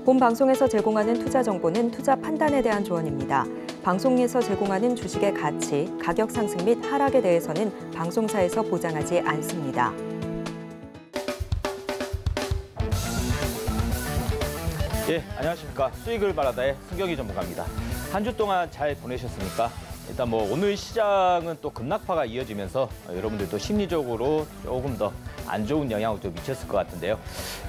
본 방송에서 제공하는 투자 정보는 투자 판단에 대한 조언입니다. 방송에서 제공하는 주식의 가치, 가격 상승 및 하락에 대해서는 방송사에서 보장하지 않습니다. 예, 안녕하십니까. 수익을 바라다의 승경희 전문가입니다. 한 주 동안 잘 보내셨습니까? 일단 오늘 시장은 또 급락파가 이어지면서 여러분들도 심리적으로 조금 더 안 좋은 영향을 좀 미쳤을 것 같은데요.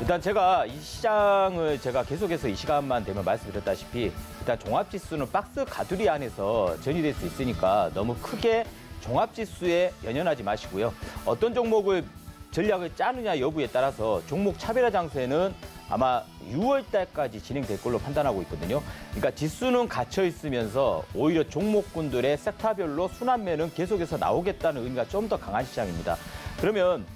일단 제가 이 시장을 계속해서 이 시간만 되면 말씀드렸다시피 일단 종합지수는 박스 가두리 안에서 전이될 수 있으니까 너무 크게 종합지수에 연연하지 마시고요. 어떤 종목을 전략을 짜느냐 여부에 따라서 종목 차별화 장세는 아마 6월 달까지 진행될 걸로 판단하고 있거든요. 그러니까 지수는 갇혀 있으면서 오히려 종목군들의 섹터별로 순환매는 계속해서 나오겠다는 의미가 좀 더 강한 시장입니다. 그러면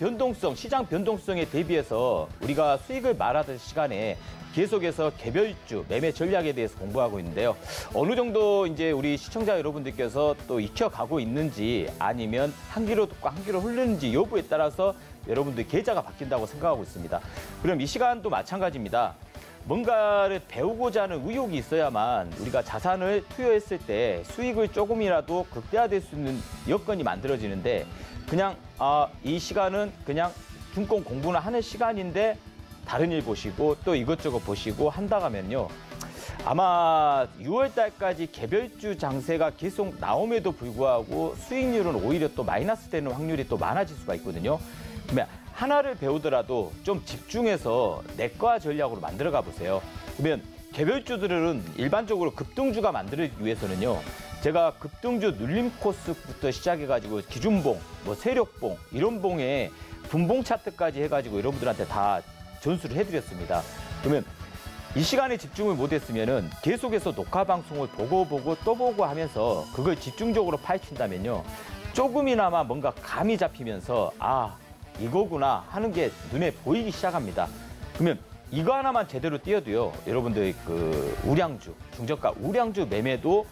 시장 변동성에 대비해서 우리가 수익을 말하던 시간에 계속해서 개별주 매매 전략에 대해서 공부하고 있는데요. 어느 정도 이제 우리 시청자 여러분들께서 또 익혀가고 있는지 아니면 한 귀로 듣고 한 귀로 흐르는지 여부에 따라서 여러분들 계좌가 바뀐다고 생각하고 있습니다. 그럼 이 시간도 마찬가지입니다. 뭔가를 배우고자 하는 의욕이 있어야만 우리가 자산을 투여했을 때 수익을 조금이라도 극대화될 수 있는 여건이 만들어지는데 그냥 이 시간은 그냥 증권 공부나 하는 시간인데 다른 일 보시고 또 이것저것 보시고 한다 하면요. 아마 6월 달까지 개별주 장세가 계속 나옴에도 불구하고 수익률은 오히려 또 마이너스 되는 확률이 또 많아질 수가 있거든요. 그러면 하나를 배우더라도 좀 집중해서 내과 전략으로 만들어가 보세요. 그러면 개별주들은 일반적으로 급등주가 만들기 위해서는요. 제가 급등주 눌림 코스부터 시작해가지고 기준봉, 세력봉 이런 봉에 분봉 차트까지 해가지고 여러분들한테 다 전수를 해드렸습니다. 그러면 이 시간에 집중을 못했으면은 계속해서 녹화 방송을 보고 또 보고 하면서 그걸 집중적으로 파헤친다면요. 조금이나마 뭔가 감이 잡히면서 이거구나 하는 게 눈에 보이기 시작합니다. 그러면 이거 하나만 제대로 띄어도요. 여러분들 우량주, 중저가 우량주 매매도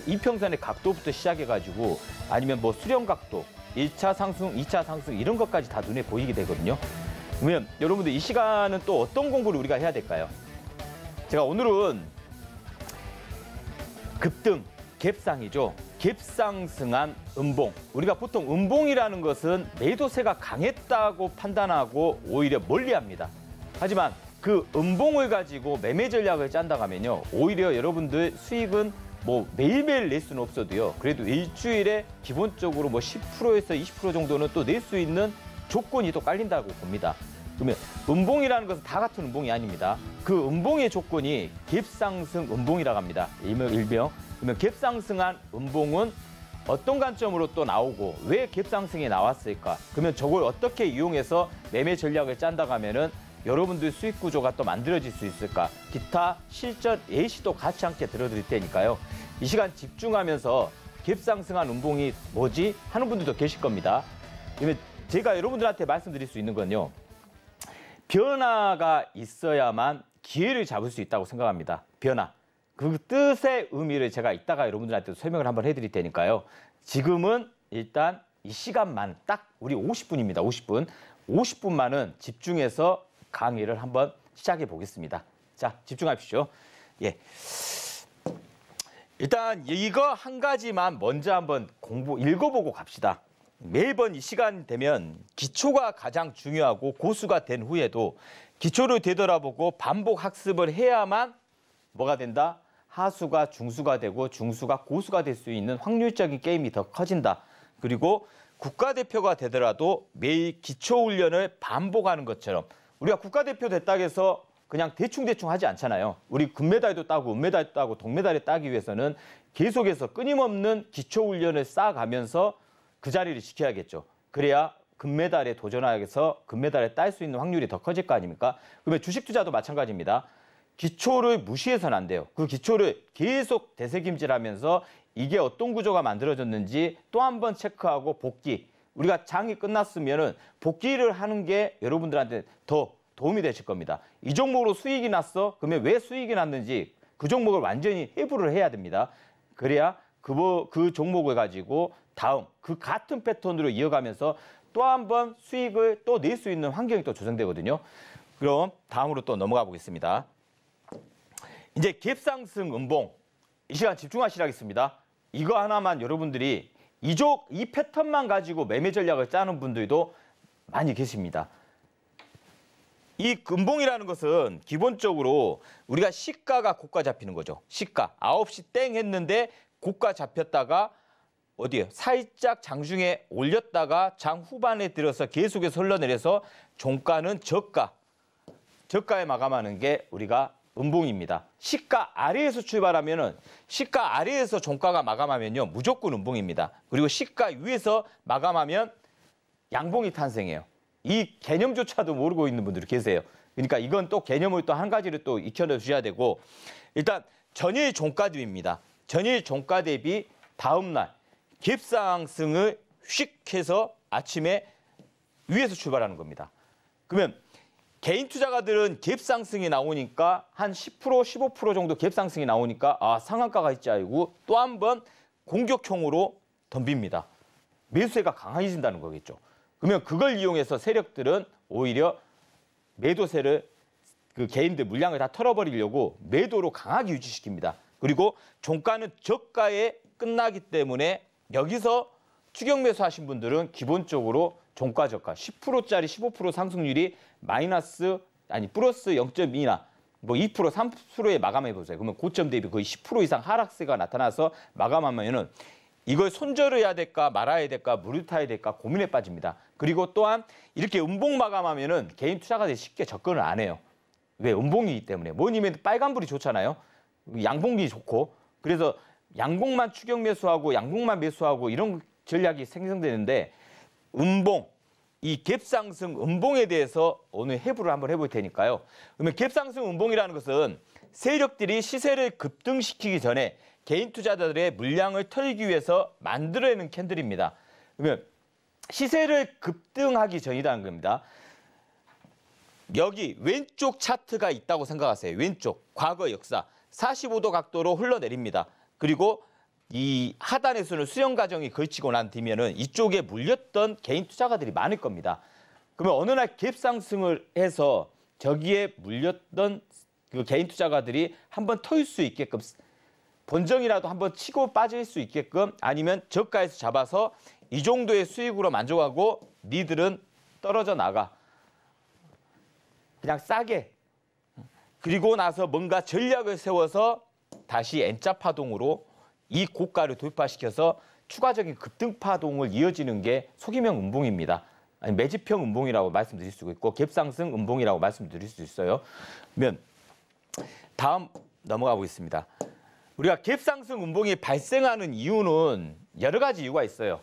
이평선의 각도부터 시작해가지고 아니면 수렴 각도, 1차 상승, 2차 상승 이런 것까지 다 눈에 보이게 되거든요. 그러면 여러분들 이 시간은 또 어떤 공부를 우리가 해야 될까요? 제가 오늘은 급등, 갭상이죠. 갭상승한 음봉. 우리가 보통 음봉이라는 것은 매도세가 강했다고 판단하고 오히려 멀리합니다. 하지만 그 음봉을 가지고 매매 전략을 짠다고 하면요. 오히려 여러분들 수익은 매일매일 낼 수는 없어도요. 그래도 일주일에 기본적으로 10%에서 20% 정도는 또 낼 수 있는 조건이 또 깔린다고 봅니다. 그러면 음봉이라는 것은 다 같은 음봉이 아닙니다. 그 음봉의 조건이 갭상승 음봉이라고 합니다. 일명. 그러면 갭상승한 음봉은 어떤 관점으로 또 나오고 왜 갭상승이 나왔을까? 그러면 저걸 어떻게 이용해서 매매 전략을 짠다고 하면은 여러분들 수익 구조가 또 만들어질 수 있을까? 기타 실전 예시도 같이 함께 들어드릴 테니까요. 이 시간 집중하면서 갭상승한 음봉이 뭐지? 하는 분들도 계실 겁니다. 그러면 제가 여러분들한테 말씀드릴 수 있는 건요. 변화가 있어야만 기회를 잡을 수 있다고 생각합니다. 변화. 그 뜻의 의미를 제가 이따가 여러분들한테 설명을 한번 해드릴 테니까요. 지금은 일단 이 시간만 딱 우리 50분입니다. 50분. 50분만은 집중해서 강의를 한번 시작해 보겠습니다. 자, 집중하십시오. 예. 일단 이거 한 가지만 먼저 한번 읽어보고 갑시다. 매번 이 시간 되면 기초가 가장 중요하고 고수가 된 후에도 기초를 되돌아보고 반복 학습을 해야만 뭐가 된다? 하수가 중수가 되고 중수가 고수가 될 수 있는 확률적인 게임이 더 커진다. 그리고 국가대표가 되더라도 매일 기초훈련을 반복하는 것처럼 우리가 국가대표 됐다고 해서 그냥 대충 하지 않잖아요. 우리 금메달도 따고 은메달도 따고 동메달을 따기 위해서는 계속해서 끊임없는 기초훈련을 쌓아가면서 그 자리를 지켜야겠죠. 그래야 금메달에 도전하여서 금메달을 딸 수 있는 확률이 더 커질 거 아닙니까? 그러면 주식 투자도 마찬가지입니다. 기초를 무시해서는 안 돼요. 그 기초를 계속 되새김질하면서 이게 어떤 구조가 만들어졌는지 또 한 번 체크하고 복귀. 우리가 장이 끝났으면은 복귀를 하는 게 여러분들한테 더 도움이 되실 겁니다. 이 종목으로 수익이 났어? 그러면 왜 수익이 났는지 그 종목을 완전히 해부를 해야 됩니다. 그래야 그 종목을 가지고 다음 그 같은 패턴으로 이어가면서 또 한 번 수익을 또 낼 수 있는 환경이 또 조성되거든요. 그럼 다음으로 또 넘어가 보겠습니다. 이제 갭상승 음봉 이 시간 집중하시라겠습니다. 이거 하나만 여러분들이 이 패턴만 가지고 매매 전략을 짜는 분들도 많이 계십니다. 이 음봉이라는 것은 기본적으로 우리가 시가가 고가 잡히는 거죠. 시가 9시 땡 했는데 고가 잡혔다가 어디에요? 살짝 장중에 올렸다가 장 후반에 들어서 계속해서 흘러내려서 종가는 저가에 마감하는 게 우리가 음봉입니다. 시가 아래에서 출발하면은 시가 아래에서 종가가 마감하면요 무조건 음봉입니다. 그리고 시가 위에서 마감하면 양봉이 탄생해요. 이 개념조차도 모르고 있는 분들이 계세요. 그러니까 이건 또 개념을 또 한 가지를 또 익혀주셔야 되고 일단 전일 종가 대비입니다. 전일 종가 대비 다음날 갭상승을 휙 해서 아침에 위에서 출발하는 겁니다. 그러면 개인 투자가들은 갭상승이 나오니까 한 10%, 15% 정도 갭상승이 나오니까 아 상한가가 있지 알고 또 한 번 공격형으로 덤빕니다. 매수세가 강해진다는 거겠죠. 그러면 그걸 이용해서 세력들은 오히려 매도세를 그 개인들 물량을 다 털어버리려고 매도로 강하게 유지시킵니다. 그리고 종가는 저가에 끝나기 때문에 여기서 추격 매수하신 분들은 기본적으로 종가 저가 10%짜리 15% 상승률이 플러스 0.2나 뭐 2%, 3%에 마감해 보세요. 그러면 고점 대비 거의 10% 이상 하락세가 나타나서 마감하면은 이걸 손절해야 될까 말아야 될까 무리 타야 될까 고민에 빠집니다. 그리고 또한 이렇게 음봉 마감하면은 개인 투자가들이 쉽게 접근을 안 해요. 왜? 음봉이기 때문에. 뭐니면 빨간불이 좋잖아요. 양봉이 좋고. 그래서 양봉만 추격 매수하고 양봉만 매수하고 이런 전략이 생성되는데 음봉, 이 갭상승 음봉에 대해서 오늘 해부를 한번 해볼 테니까요. 그러면 갭상승 음봉이라는 것은 세력들이 시세를 급등시키기 전에 개인 투자자들의 물량을 털기 위해서 만들어내는 캔들입니다. 그러면 시세를 급등하기 전이라는 겁니다. 여기 왼쪽 차트가 있다고 생각하세요. 왼쪽 과거 역사 45도 각도로 흘러내립니다. 그리고 이 하단에서는 수렴 과정이 걸치고 난 뒤면은 이쪽에 물렸던 개인 투자가들이 많을 겁니다. 그러면 어느 날 갭상승을 해서 저기에 물렸던 그 개인 투자가들이 한번 털 수 있게끔 본정이라도 한번 치고 빠질 수 있게끔 아니면 저가에서 잡아서 이 정도의 수익으로 만족하고 니들은 떨어져 나가. 그냥 싸게. 그리고 나서 뭔가 전략을 세워서 다시 N자 파동으로 이 고가를 돌파시켜서 추가적인 급등 파동을 이어지는 게 소기명 음봉입니다. 아니 매집형 음봉이라고 말씀드릴 수 있고 갭상승 음봉이라고 말씀드릴 수 있어요. 그러면 다음 넘어가 보겠습니다. 우리가 갭상승 음봉이 발생하는 이유는 여러 가지 이유가 있어요.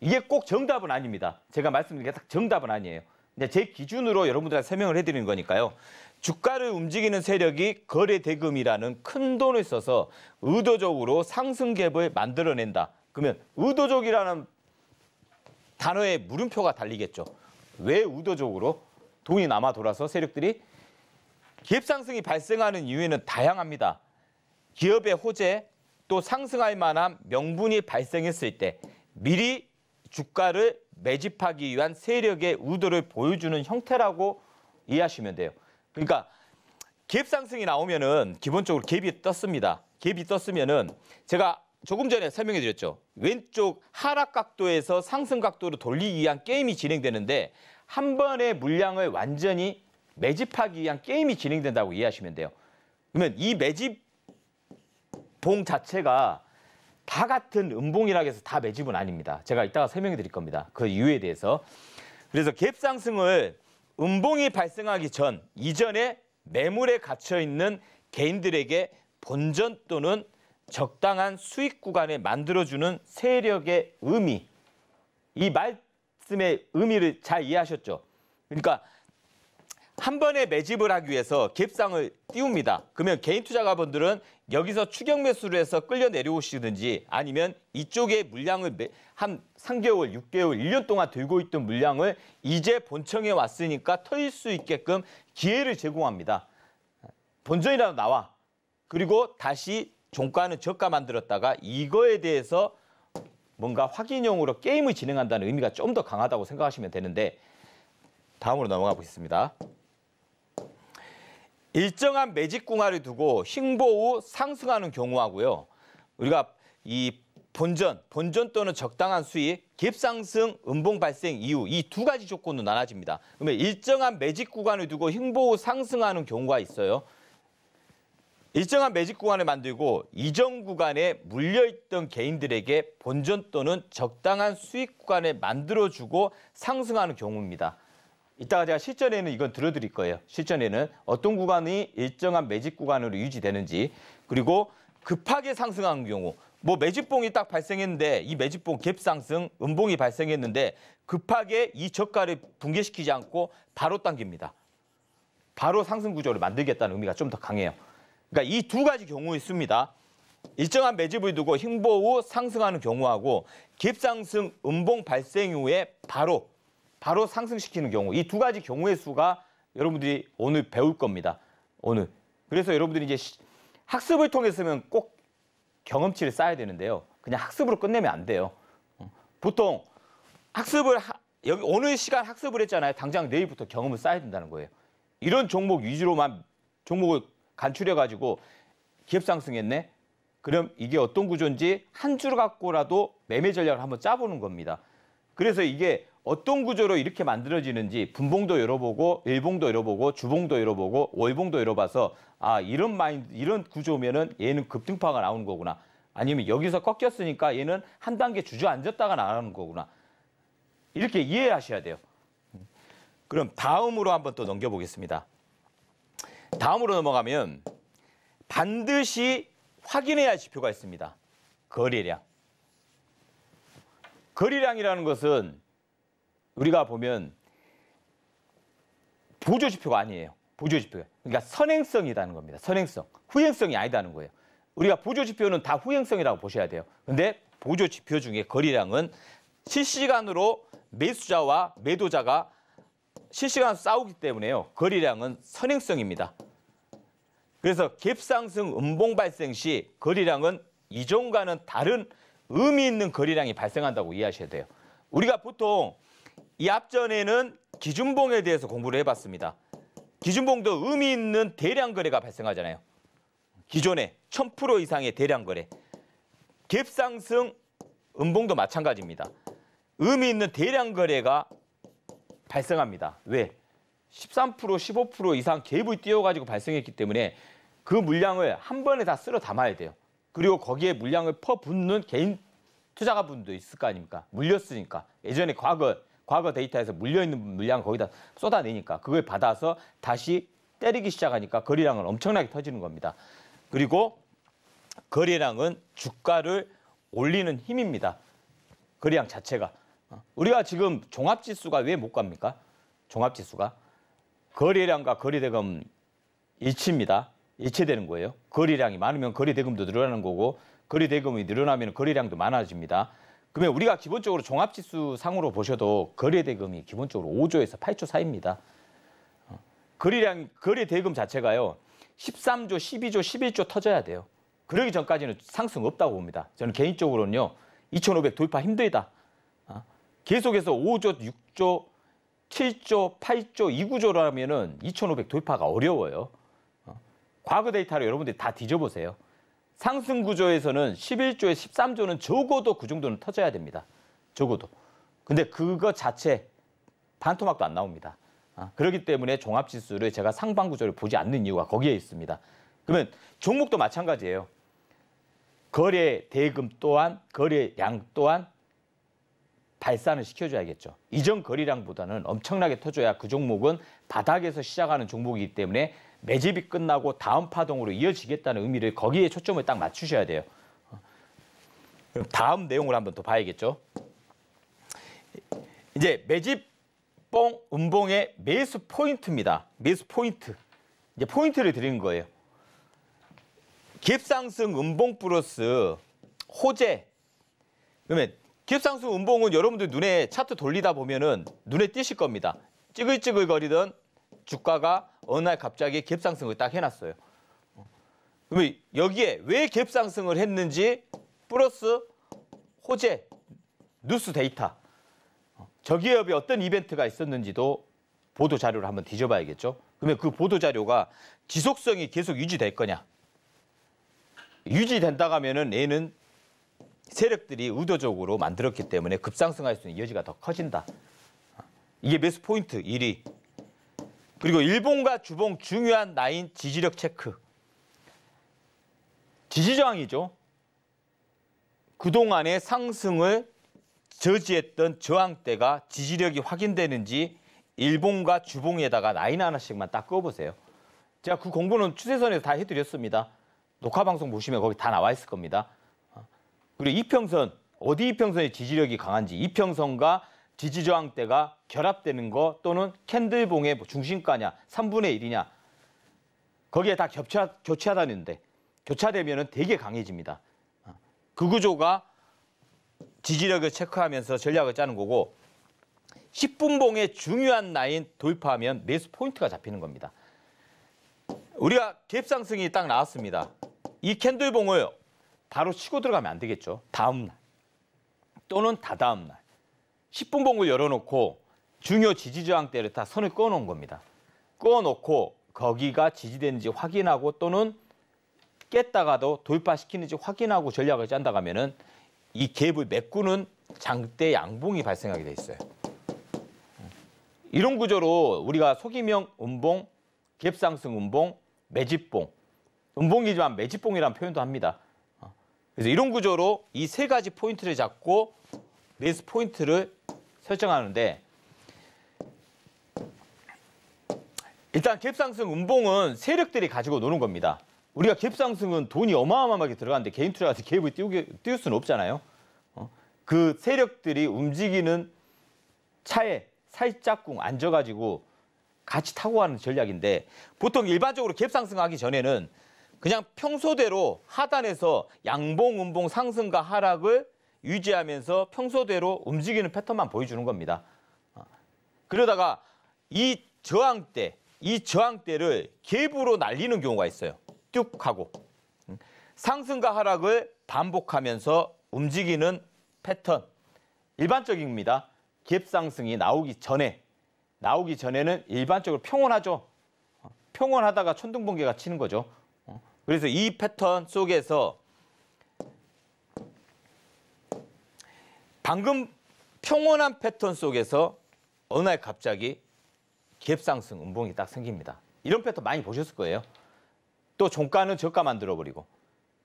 이게 꼭 정답은 아닙니다. 제가 말씀드린 게 딱 정답은 아니에요. 근데 제 기준으로 여러분들한테 설명을 해드리는 거니까요. 주가를 움직이는 세력이 거래대금이라는 큰 돈을 써서 의도적으로 상승 갭을 만들어낸다. 그러면 의도적이라는 단어에 물음표가 달리겠죠. 왜 의도적으로? 돈이 남아 돌아서 세력들이 갭상승이 발생하는 이유에는 다양합니다. 기업의 호재, 또 상승할 만한 명분이 발생했을 때 미리 주가를 매집하기 위한 세력의 의도를 보여주는 형태라고 이해하시면 돼요. 그러니까 갭상승이 나오면은 기본적으로 갭이 떴습니다. 갭이 떴으면은 제가 조금 전에 설명해 드렸죠. 왼쪽 하락 각도에서 상승 각도로 돌리기 위한 게임이 진행되는데 한 번의 물량을 완전히 매집하기 위한 게임이 진행된다고 이해하시면 돼요. 그러면 이 매집봉 자체가 다 같은 음봉이라고 해서 다 매집은 아닙니다. 제가 이따가 설명해 드릴 겁니다. 그 이유에 대해서. 그래서 갭상승을 음봉이 발생하기 전, 이전에 매물에 갇혀있는 개인들에게 본전 또는 적당한 수익 구간을 만들어주는 세력의 의미. 이 말씀의 의미를 잘 이해하셨죠? 그러니까 한 번에 매집을 하기 위해서 갭상을 띄웁니다. 그러면 개인 투자가분들은 여기서 추격 매수를 해서 끌려 내려오시든지 아니면 이쪽에 물량을 한 3개월, 6개월, 1년 동안 들고 있던 물량을 이제 본청에 왔으니까 털 수 있게끔 기회를 제공합니다. 본전이라도 나와. 그리고 다시 종가는 저가 만들었다가 이거에 대해서 뭔가 확인용으로 게임을 진행한다는 의미가 좀 더 강하다고 생각하시면 되는데 다음으로 넘어가 보겠습니다. 일정한 매집 구간을 두고 횡보 후 상승하는 경우하고요. 우리가 이 본전 또는 적당한 수익, 갭상승, 음봉 발생 이후 이 두 가지 조건으로 나눠집니다. 그러면 일정한 매집 구간을 두고 횡보 후 상승하는 경우가 있어요. 일정한 매집 구간을 만들고 이전 구간에 물려있던 개인들에게 본전 또는 적당한 수익 구간을 만들어주고 상승하는 경우입니다. 이따가 제가 실전에는 이건 들어드릴 거예요. 실전에는 어떤 구간이 일정한 매집 구간으로 유지되는지, 그리고 급하게 상승하는 경우, 뭐 매집봉이 딱 발생했는데 이 매집봉 갭상승, 음봉이 발생했는데 급하게 이 저가를 붕괴시키지 않고 바로 당깁니다. 바로 상승 구조를 만들겠다는 의미가 좀 더 강해요. 그러니까 이 두 가지 경우에 있습니다. 일정한 매집을 두고 횡보 후 상승하는 경우하고 갭상승, 음봉 발생 이후에 바로 상승시키는 경우, 이 두 가지 경우의 수가 여러분들이 오늘 배울 겁니다. 오늘. 그래서 여러분들이 이제 학습을 통해서는 꼭 경험치를 쌓아야 되는데요. 그냥 학습으로 끝내면 안 돼요. 보통 학습을 여기 오늘 시간 학습을 했잖아요. 당장 내일부터 경험을 쌓아야 된다는 거예요. 이런 종목 위주로만 종목을 간추려가지고 기업상승했네? 그럼 이게 어떤 구조인지 한 줄 갖고라도 매매 전략을 한번 짜보는 겁니다. 그래서 이게 어떤 구조로 이렇게 만들어지는지 분봉도 열어보고 일봉도 열어보고 주봉도 열어보고 월봉도 열어봐서 아 이런 구조면은 얘는 급등파가 나오는 거구나. 아니면 여기서 꺾였으니까 얘는 한 단계 주저앉았다가 나가는 거구나. 이렇게 이해하셔야 돼요. 그럼 다음으로 한번 또 넘겨보겠습니다. 다음으로 넘어가면 반드시 확인해야 할 지표가 있습니다. 거래량. 거래량이라는 것은 우리가 보면 보조지표가 아니에요. 보조지표가. 그러니까 선행성이라는 겁니다. 선행성. 후행성이 아니다는 거예요. 우리가 보조지표는 다 후행성이라고 보셔야 돼요. 근데 보조지표 중에 거래량은 실시간으로 매수자와 매도자가 실시간으로 싸우기 때문에요. 거래량은 선행성입니다. 그래서 갭상승 음봉 발생 시 거래량은 이전과는 다른 의미 있는 거래량이 발생한다고 이해하셔야 돼요. 우리가 보통 이 앞전에는 기준봉에 대해서 공부를 해봤습니다. 기준봉도 의미 있는 대량 거래가 발생하잖아요. 기존에 1000% 이상의 대량 거래. 갭상승 음봉도 마찬가지입니다. 의미 있는 대량 거래가 발생합니다. 왜? 13%, 15% 이상 갭을 띄워가지고 발생했기 때문에 그 물량을 한 번에 다 쓸어 담아야 돼요. 그리고 거기에 물량을 퍼붓는 개인 투자가분도 있을 거 아닙니까? 물렸으니까. 예전에 과거 데이터에서 물려있는 물량을 거기다 쏟아내니까 그걸 받아서 다시 때리기 시작하니까 거래량은 엄청나게 터지는 겁니다. 그리고 거래량은 주가를 올리는 힘입니다. 거래량 자체가. 우리가 지금 종합지수가 왜 못 갑니까? 종합지수가. 거래량과 거래대금 일치입니다. 일치되는 거예요. 거래량이 많으면 거래대금도 늘어나는 거고 거래대금이 늘어나면 거래량도 많아집니다. 그러면 우리가 기본적으로 종합지수 상으로 보셔도 거래대금이 기본적으로 5조에서 8조 사이입니다. 거래대금 자체가요. 13조, 12조, 11조 터져야 돼요. 그러기 전까지는 상승 없다고 봅니다. 저는 개인적으로는요. 2,500 돌파 힘들다. 계속해서 5조, 6조, 7조, 8조, 이 구조라면은 2,500 돌파가 어려워요. 과거 데이터를 여러분들이 다 뒤져보세요. 상승 구조에서는 11조에 13조는 적어도 그 정도는 터져야 됩니다. 적어도. 근데 그거 자체 반토막도 안 나옵니다. 그렇기 때문에 종합지수를 제가 상방 구조를 보지 않는 이유가 거기에 있습니다. 그러면 종목도 마찬가지예요. 거래 대금 또한 거래량 또한 발산을 시켜줘야겠죠. 이전 거래량보다는 엄청나게 터져야 그 종목은 바닥에서 시작하는 종목이기 때문에 매집이 끝나고 다음 파동으로 이어지겠다는 의미를 거기에 초점을 딱 맞추셔야 돼요. 그럼 다음 내용을 한번 더 봐야겠죠. 이제 매집봉, 음봉의 매수 포인트입니다. 매수 포인트. 이제 포인트를 드리는 거예요. 갭상승 음봉 플러스 호재. 그러면 갭상승 음봉은 여러분들 눈에 차트 돌리다 보면은 눈에 띄실 겁니다. 찌글찌글거리던 주가가 어느 날 갑자기 갭상승을 딱 해놨어요. 그러면 여기에 왜 갭상승을 했는지 플러스 호재, 뉴스 데이터, 저기업에 어떤 이벤트가 있었는지도 보도 자료를 한번 뒤져봐야겠죠. 그러면 그러면 그 보도자료가 지속성이 계속 유지될 거냐? 유지된다고 하면은 얘는 세력들이 의도적으로 만들었기 때문에 급상승할 수 있는 여지가 더 커진다. 이게 매수 포인트 1위. 그리고 일봉과 주봉 중요한 라인 지지력 체크. 지지저항이죠. 그동안의 상승을 저지했던 저항대가 지지력이 확인되는지 일봉과 주봉에다가 라인 하나씩만 딱 그어보세요. 제가 그 공부는 추세선에서 다 해드렸습니다. 녹화방송 보시면 거기 다 나와 있을 겁니다. 그리고 이평선, 어디 이평선의 지지력이 강한지, 이평선과 지지저항대가 결합되는 거 또는 캔들봉의 중심가냐, 3분의 1이냐, 거기에 다 교차하다는데 교차되면 되게 강해집니다. 그 구조가 지지력을 체크하면서 전략을 짜는 거고 10분봉의 중요한 라인 돌파하면 매수 포인트가 잡히는 겁니다. 우리가 갭상승이 딱 나왔습니다. 이 캔들봉을 바로 치고 들어가면 안 되겠죠. 다음 날 또는 다다음 날 10분봉을 열어놓고 중요 지지저항대를 다 선을 그어놓은 겁니다. 그어놓고 거기가 지지되는지 확인하고 또는 깼다가도 돌파시키는지 확인하고 전략을 짠다고 하면은 이 갭을 메꾸는 장대 양봉이 발생하게 돼 있어요. 이런 구조로 우리가 소기명 음봉, 갭상승 음봉, 매집봉, 음봉이지만 매집봉이라는 표현도 합니다. 그래서 이런 구조로 이 세 가지 포인트를 잡고 매수 포인트를 설정하는데 일단 갭상승 음봉은 세력들이 가지고 노는 겁니다. 우리가 갭상승은 돈이 어마어마하게 들어가는데 개인 투자가서 갭을 띄울 수는 없잖아요. 그 세력들이 움직이는 차에 살짝쿵 앉아가지고 같이 타고 가는 전략인데 보통 일반적으로 갭상승하기 전에는 그냥 평소대로 하단에서 양봉, 음봉 상승과 하락을 유지하면서 평소대로 움직이는 패턴만 보여주는 겁니다. 그러다가 이 저항대를 갭으로 날리는 경우가 있어요. 뚝 하고 상승과 하락을 반복하면서 움직이는 패턴 일반적입니다. 갭상승이 나오기 전에는 일반적으로 평온하죠. 평온하다가 천둥번개가 치는 거죠. 그래서 이 패턴 속에서 방금 평온한 패턴 속에서 어느 날 갑자기 갭상승 음봉이 딱 생깁니다. 이런 패턴 많이 보셨을 거예요. 또 종가는 저가 만들어버리고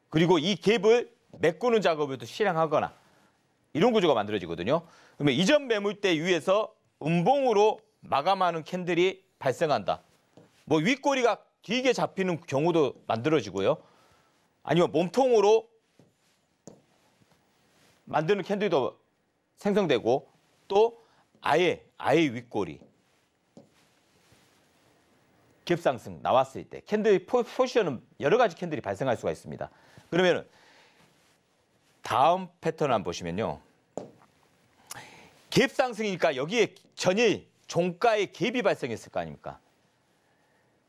그리고 이 갭을 메꾸는 작업을 또 실행하거나 이런 구조가 만들어지거든요. 그러면 이전 매물대 위에서 음봉으로 마감하는 캔들이 발생한다. 뭐 윗꼬리가 길게 잡히는 경우도 만들어지고요. 아니면 몸통으로 만드는 캔들도 생성되고 또 아예 윗꼬리 갭상승 나왔을 때 캔들 포지션은 여러 가지 캔들이 발생할 수가 있습니다. 그러면 다음 패턴 한번 보시면요. 갭상승이니까 여기에 전일 종가에 갭이 발생했을 거 아닙니까?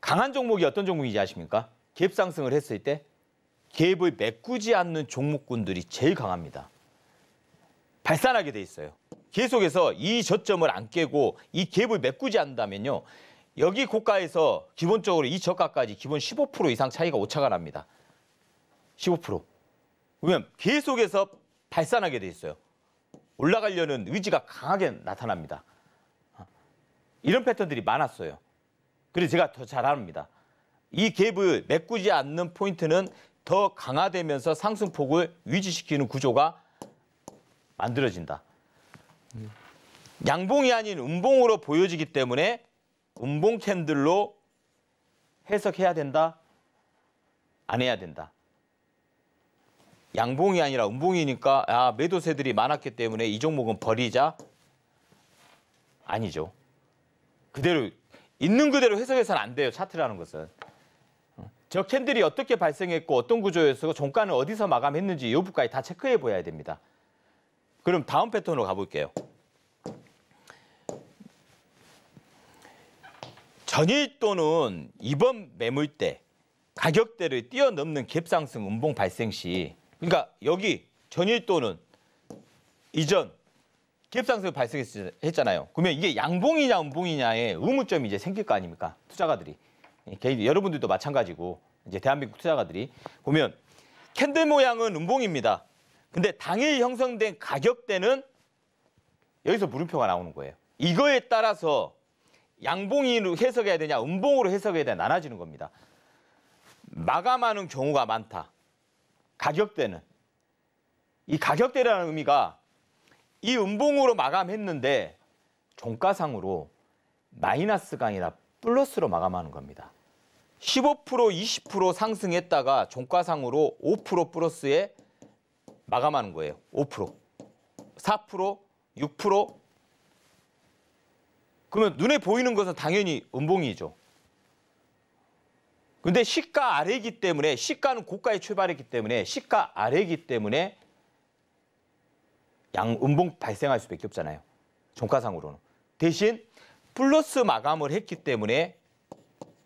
강한 종목이 어떤 종목인지 아십니까? 갭상승을 했을 때 갭을 메꾸지 않는 종목군들이 제일 강합니다. 발산하게 돼 있어요. 계속해서 이 저점을 안 깨고 이 갭을 메꾸지 않는다면요. 여기 고가에서 기본적으로 이 저가까지 기본 15% 이상 차이가 오차가 납니다. 15%. 그러면 계속해서 발산하게 돼 있어요. 올라가려는 의지가 강하게 나타납니다. 이런 패턴들이 많았어요. 그래서 제가 더 잘합니다. 이 갭을 메꾸지 않는 포인트는 더 강화되면서 상승폭을 유지시키는 구조가 만들어진다. 양봉이 아닌 음봉으로 보여지기 때문에 음봉 캔들로 해석해야 된다? 안 해야 된다? 양봉이 아니라 음봉이니까 매도세들이 많았기 때문에 이 종목은 버리자? 아니죠. 그대로 있는 그대로 해석해서는 안 돼요. 차트라는 것은. 저 캔들이 어떻게 발생했고 어떤 구조였고 종가는 어디서 마감했는지 이 부분까지 다 체크해 보아야 됩니다. 그럼 다음 패턴으로 가볼게요. 전일 또는 이번 매물대, 가격대를 뛰어넘는 갭상승 음봉 발생 시 그러니까 여기 전일 또는 이전 갭상승이 발생했잖아요. 그러면 이게 양봉이냐 음봉이냐의 의문점이 이제 생길 거 아닙니까? 투자가들이. 여러분들도 마찬가지고 이제 대한민국 투자가들이 보면 캔들 모양은 음봉입니다. 근데 당일 형성된 가격대는 여기서 물음표가 나오는 거예요. 이거에 따라서 양봉으로 해석해야 되냐 음봉으로 해석해야 되냐 나눠지는 겁니다. 마감하는 경우가 많다. 가격대는. 이 가격대라는 의미가 이 음봉으로 마감했는데 종가상으로 마이너스가 아니라 플러스로 마감하는 겁니다. 15% 20% 상승했다가 종가상으로 5% 플러스에 마감하는 거예요. 5%, 4%, 6%. 그러면 눈에 보이는 것은 당연히 음봉이죠. 근데 시가 아래이기 때문에 시가는 고가에 출발했기 때문에 시가 아래이기 때문에 음봉 발생할 수밖에 없잖아요. 종가상으로는. 대신 플러스 마감을 했기 때문에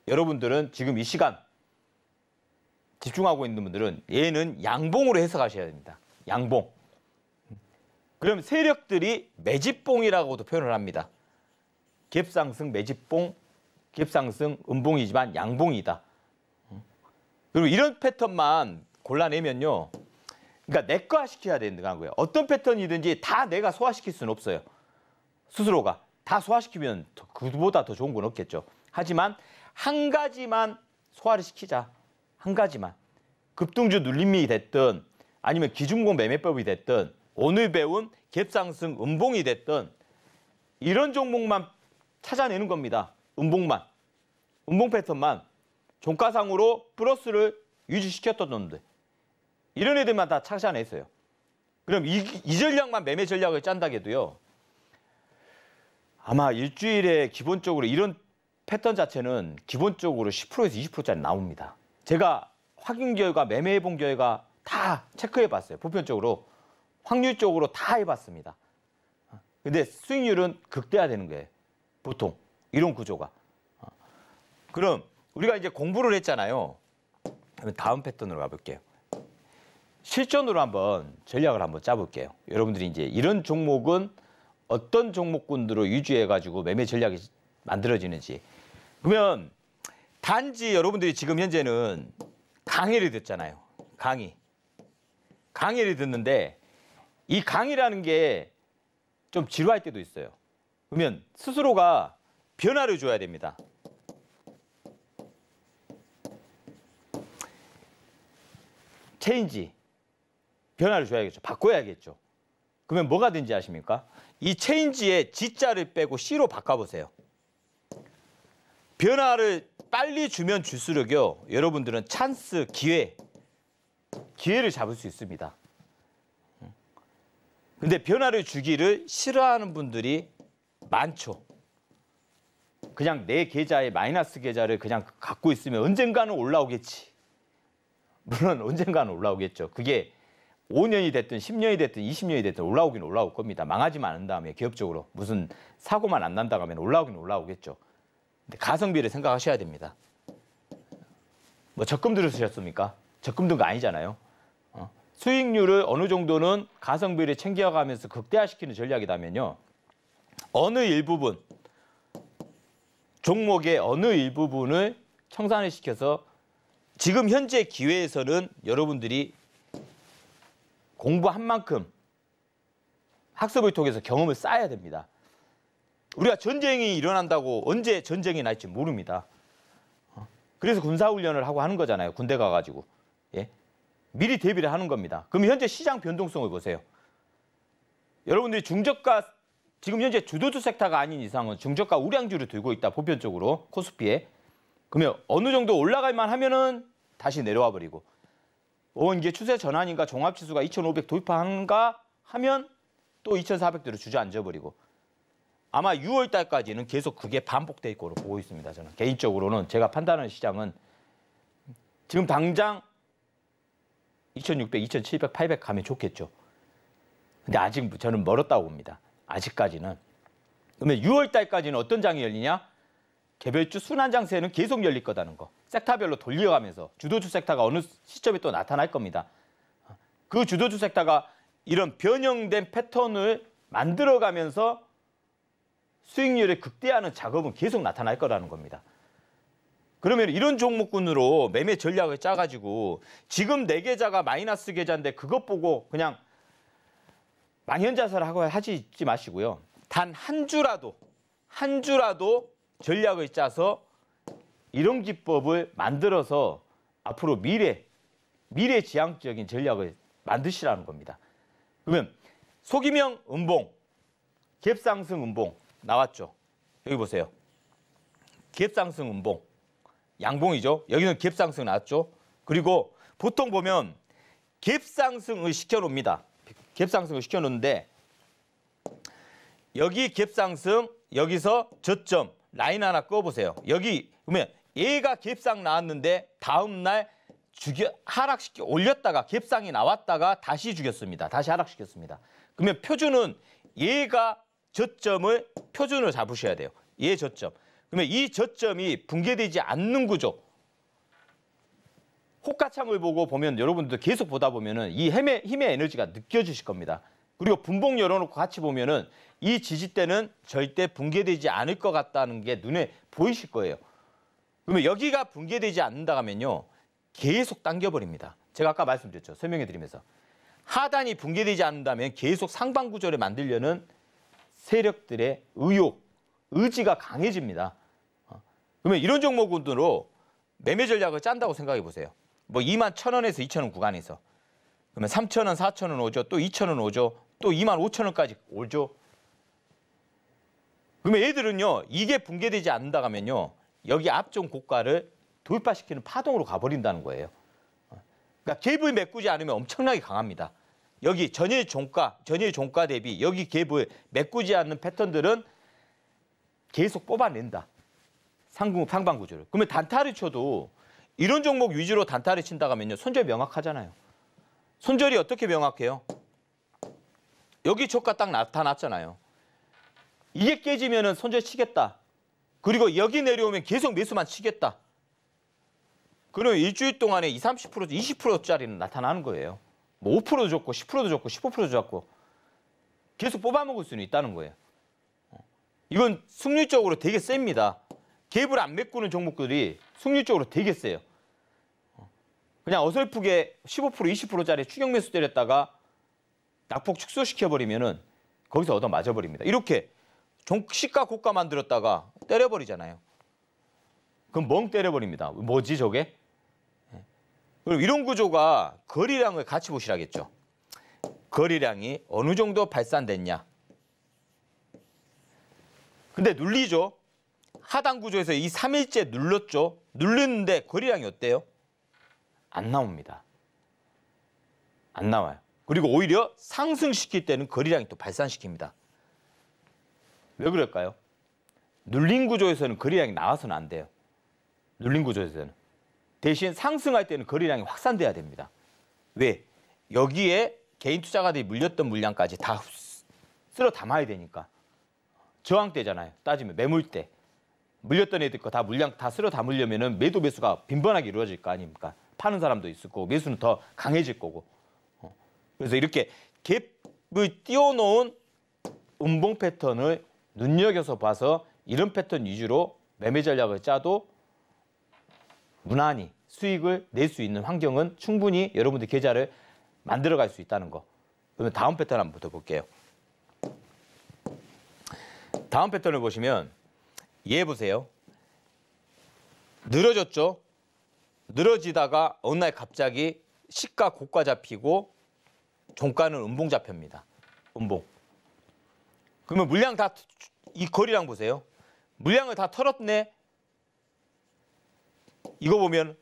여러분들은 지금 이 시간 집중하고 있는 분들은 얘는 양봉으로 해석하셔야 됩니다. 양봉. 그럼 세력들이 매집봉이라고도 표현을 합니다. 갭상승, 매집봉, 갭상승, 음봉이지만 양봉이다. 그리고 이런 패턴만 골라내면요. 그러니까 내과시켜야 된다는 거예요. 어떤 패턴이든지 다 내가 소화시킬 수는 없어요. 스스로가. 다 소화시키면 그보다 더 좋은 건 없겠죠. 하지만 한 가지만 소화를 시키자. 한 가지만. 급등주 눌림이 됐든 아니면 기준공 매매법이 됐든 오늘 배운 갭상승 음봉이 됐든 이런 종목만 찾아내는 겁니다. 음봉만. 음봉 패턴만. 종가상으로 플러스를 유지시켰던 놈들. 이런 애들만 다 찾아냈어요. 그럼 이 전략만 매매 전략을 짠다 해도요. 아마 일주일에 기본적으로 이런 패턴 자체는 기본적으로 10%에서 20%짜리 나옵니다. 제가 확인 결과, 매매해본 결과 다 체크해봤어요. 보편적으로. 확률적으로 다 해봤습니다. 근데 수익률은 극대화되는 거예요. 보통. 이런 구조가. 그럼 우리가 이제 공부를 했잖아요. 다음 패턴으로 가볼게요. 실전으로 한번 전략을 한번 짜볼게요. 여러분들이 이제 이런 종목은 어떤 종목군으로 유지해가지고 매매 전략이 만들어지는지. 그러면 단지 여러분들이 지금 현재는 강의를 듣잖아요. 강의를 듣는데 이 강의라는 게 좀 지루할 때도 있어요. 그러면 스스로가 변화를 줘야 됩니다. 체인지. 변화를 줘야겠죠. 바꿔야겠죠. 그러면 뭐가 된지 아십니까? 이 체인지에 G자를 빼고 C로 바꿔보세요. 변화를 빨리 주면 줄수록요. 여러분들은 찬스, 기회를 잡을 수 있습니다. 근데 변화를 주기를 싫어하는 분들이 많죠. 그냥 내 계좌에 마이너스 계좌를 그냥 갖고 있으면 언젠가는 올라오겠지. 물론 언젠가는 올라오겠죠. 그게 5년이 됐든 10년이 됐든 20년이 됐든 올라오긴 올라올 겁니다. 망하지만 않은 다음에 기업적으로 무슨 사고만 안 난다고 하면 올라오긴 올라오겠죠. 근데 가성비를 생각하셔야 됩니다. 뭐 적금 들으셨습니까? 적금 든 거 아니잖아요. 수익률을 어느 정도는 가성비를 챙겨가면서 극대화시키는 전략이라면요. 어느 일부분, 종목의 어느 일부분을 청산을 시켜서 지금 현재 기회에서는 여러분들이 공부한 만큼 학습을 통해서 경험을 쌓아야 됩니다. 우리가 전쟁이 일어난다고 언제 전쟁이 날지 모릅니다. 그래서 군사훈련을 하고 하는 거잖아요. 군대 가가지고. 예? 미리 대비를 하는 겁니다. 그럼 현재 시장 변동성을 보세요. 여러분들이 중저가, 지금 현재 주도주 섹터가 아닌 이상은 중저가 우량주를 들고 있다. 보편적으로 코스피에. 그러면 어느 정도 올라갈만 하면은 다시 내려와 버리고 이게 추세 전환인가 종합지수가 2,500 돌파한가 하면 또 2,400대로 주저앉아 버리고 아마 6월 달까지는 계속 그게 반복될 거로 보고 있습니다. 저는 개인적으로는 제가 판단하는 시장은 지금 당장 2,600, 2,700, 800 가면 좋겠죠. 근데 아직 저는 멀었다고 봅니다. 아직까지는. 그러면 6월 달까지는 어떤 장이 열리냐? 개별주 순환장세는 계속 열릴 거다는 거. 섹터별로 돌려가면서 주도주 섹터가 어느 시점에 또 나타날 겁니다. 그 주도주 섹터가 이런 변형된 패턴을 만들어가면서 수익률을 극대화하는 작업은 계속 나타날 거라는 겁니다. 그러면 이런 종목군으로 매매 전략을 짜가지고 지금 내 계좌가 마이너스 계좌인데 그것 보고 그냥 망연자설하고 하지 마시고요. 단 한 주라도 전략을 짜서 이런 기법을 만들어서 앞으로 미래지향적인 전략을 만드시라는 겁니다. 그러면 소기명 음봉, 갭상승 음봉 나왔죠. 여기 보세요. 갭상승 음봉, 양봉이죠. 여기는 갭상승 나왔죠. 그리고 보통 보면 갭상승을 시켜놓습니다. 갭상승을 시켜놓는데 여기 갭상승, 여기서 저점 라인 하나 그어보세요. 여기 보면 얘가 갭상 나왔는데 다음날 올렸다가 갭상이 나왔다가 다시 죽였습니다. 다시 하락시켰습니다. 그러면 표준은 얘가 저점을 표준으로 잡으셔야 돼요. 얘 저점. 그러면 이 저점이 붕괴되지 않는 구조. 호가창을 보면 여러분들 계속 보다 보면은 이 힘의 에너지가 느껴지실 겁니다. 그리고 분봉 열어놓고 같이 보면은 이 지지대는 절대 붕괴되지 않을 것 같다는 게 눈에 보이실 거예요. 그러면 여기가 붕괴되지 않는다 하면요. 계속 당겨버립니다. 제가 아까 말씀드렸죠. 설명해드리면서. 하단이 붕괴되지 않는다면 계속 상방 구조를 만들려는 세력들의 의지가 강해집니다. 그러면 이런 종목으로 매매 전략을 짠다고 생각해 보세요. 뭐 21,000원에서 2,000원 구간에서. 그러면 3,000원, 4,000원 오죠. 또 2,000원 오죠. 또 25,000원까지 오죠. 그러면 얘들은요. 이게 붕괴되지 않는다 하면요. 여기 앞쪽 고가를 돌파시키는 파동으로 가버린다는 거예요. 그러니까 갭을 메꾸지 않으면 엄청나게 강합니다. 여기 전일 종가 대비 여기 갭을 메꾸지 않는 패턴들은 계속 뽑아낸다. 상방 구조를. 그러면 단타를 쳐도 이런 종목 위주로 단타를 친다 하면요. 손절 명확하잖아요. 손절이 어떻게 명확해요? 여기 저가 딱 나타났잖아요. 이게 깨지면은 손절 치겠다. 그리고 여기 내려오면 계속 매수만 치겠다. 그러면 일주일 동안에 20, 30%, 20%짜리는 나타나는 거예요. 뭐 5%도 좋고 10%도 좋고 15%도 좋고 계속 뽑아먹을 수는 있다는 거예요. 이건 승률적으로 되게 셉니다. 갭을 안 메꾸는 종목들이 승률적으로 되게 세요. 그냥 어설프게 15%, 20%짜리 추격 매수 때렸다가 낙폭 축소시켜버리면은 거기서 얻어 맞아버립니다. 이렇게 시가 고가 만들었다가 때려버리잖아요. 그럼 멍 때려버립니다. 뭐지 저게? 그럼 이런 구조가 거래량을 같이 보시라겠죠. 거래량이 어느 정도 발산됐냐. 근데 눌리죠. 하단 구조에서 이 3일째 눌렀죠. 눌렀는데 거래량이 어때요? 안 나옵니다. 안 나와요. 그리고 오히려 상승시킬 때는 거래량이 또 발산시킵니다. 왜 그럴까요? 눌린 구조에서는 거래량이 나와서는 안 돼요. 눌린 구조에서는. 대신 상승할 때는 거래량이 확산돼야 됩니다. 왜? 여기에 개인 투자가들이 물렸던 물량까지 다 쓸어 담아야 되니까. 저항대잖아요. 따지면 매물대. 물렸던 애들 거 다 물량 다 쓸어 담으려면은 매도 매수가 빈번하게 이루어질 거 아닙니까? 파는 사람도 있을 거고 매수는 더 강해질 거고. 그래서 이렇게 갭을 띄워놓은 음봉 패턴을 눈여겨서 봐서 이런 패턴 위주로 매매 전략을 짜도 무난히 수익을 낼 수 있는 환경은 충분히 여러분들 계좌를 만들어갈 수 있다는 거. 그러면 다음 패턴 한번 볼게요. 다음 패턴을 보시면 얘 보세요. 늘어졌죠. 늘어지다가 어느 날 갑자기 시가 고가 잡히고 종가는 음봉 잡힙니다. 음봉. 그러면 물량 다 이 거리량 보세요. 물량을 다 털었네. 이거 보면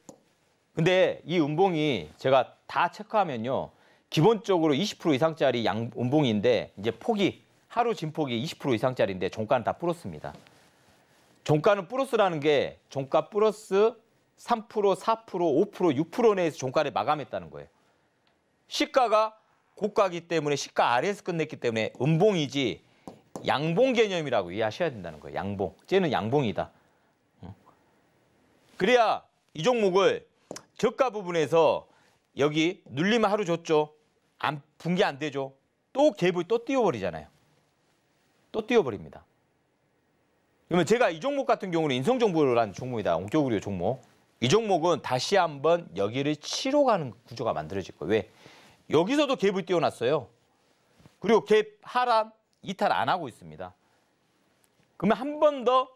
근데 이 음봉이 제가 다 체크하면요. 기본적으로 20% 이상짜리 음봉인데 이제 폭이 하루 진폭이 20% 이상짜리인데 종가는 다 플러스입니다. 종가는 플러스라는 게 종가 플러스 3%, 4%, 5%, 6% 내에서 종가를 마감했다는 거예요. 시가가 고가기 때문에 시가 아래에서 끝냈기 때문에 음봉이지 양봉 개념이라고 이해하셔야 된다는 거예요. 양봉. 쟤는 양봉이다. 그래야 이 종목을 저가 부분에서 여기 눌리면 하루 줬죠. 붕괴 안 되죠. 또 갭을 또 띄워버리잖아요. 또 띄워버립니다. 그러면 제가 이 종목 같은 경우는 인성정보라는 종목이다. 옹교구리 종목. 이 종목은 다시 한번 여기를 치러 가는 구조가 만들어질 거예요. 왜? 여기서도 갭을 띄워놨어요. 그리고 갭 하락, 이탈 안 하고 있습니다. 그러면 한 번 더